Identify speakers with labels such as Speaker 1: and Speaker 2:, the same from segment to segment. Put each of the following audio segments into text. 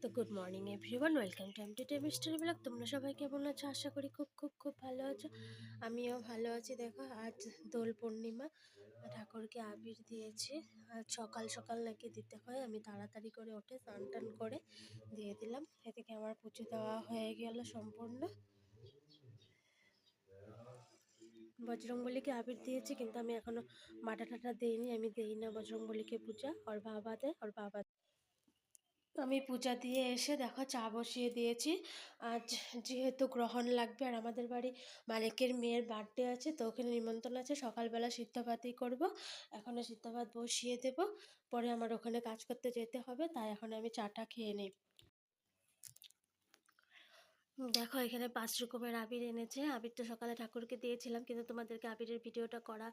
Speaker 1: তো good morning everyone, welcome to MT mystery blog. তোমরা সবাই কেমন আছো? আশা করি খুব খুব খুব ভালো আছো। আমিও ভালো আছি। দেখো, আজ দোল পূর্ণিমা, ঠাকুরকে আবির দিয়েছি। আজ সকাল সকাল নাকি দিতে হয়, আমি তাড়াতাড়ি করে উঠে স্নান টান করে দিয়ে দিলাম। এদিকে আমার পুজো দেওয়া হয়ে গেল সম্পূর্ণ। বজরংবলীকে আবির দিয়েছি, কিন্তু আমি এখনো মাটা টাটা দিইনি। আমি দিই না বজরংবলীকে পূজা, ওর বাবা দেয়, ওর বাবা। আমি পূজা দিয়ে এসে দেখো চা বসিয়ে দিয়েছি। আজ যেহেতু গ্রহণ লাগবে, আর আমাদের বাড়ি মালিকের মেয়ের বার্থডে আছে, তো ওখানে নিমন্ত্রণ আছে। সকালবেলা সিদ্ধ ভাতই করবো। এখন সিদ্ধ ভাত বসিয়ে দেব, পরে আমার ওখানে কাজ করতে যেতে হবে, তাই এখন আমি চাটা খেয়ে নিই। দেখো, এখানে 5 রকমের আবির এনেছে। আবির তো সকালে ঠাকুরকে দিয়েছিলাম, কিন্তু তোমাদেরকে আবিরের ভিডিওটা করা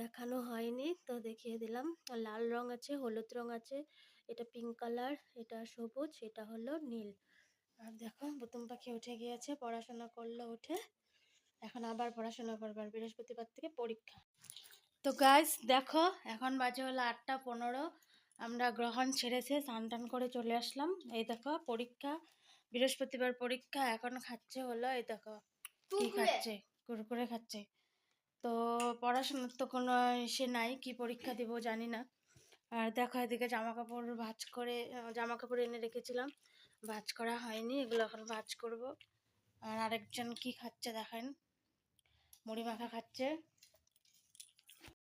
Speaker 1: দেখানো হয়নি, তো দেখিয়ে দিলাম। লাল রং আছে, হলুদ রং আছে, এটা পিঙ্ক কালার, এটা সবুজ, এটা হলো নীল। আর দেখো, বুতুম পাখি উঠে গিয়েছে, পড়াশোনা করলো উঠে। এখন আবার পড়াশোনা করবার, বৃহস্পতিবার থেকে পরীক্ষা। তো গাইস দেখো, এখন বাজে হলো 8টা 15। আমরা গ্রহণ ছেড়েছে স্নান টান করে চলে আসলাম। এই দেখো পরীক্ষা, বৃহস্পতিবার পরীক্ষা। এখন খাচ্ছে হলো, এই দেখো কি খাচ্ছে, কুরকুরে খাচ্ছে। তো পড়াশোনার তো কোনো ইসে নাই, কি পরীক্ষা দিব জানি না। আর দেখো, এদিকে জামা কাপড় ভাঁজ করে, জামা কাপড় এনে রেখেছিলাম, ভাঁজ করা হয়নি, এগুলো এখন ভাঁজ করব। আর আরেকজন কি খাচ্ছে দেখেন, মুড়ি মাখা খাচ্ছে।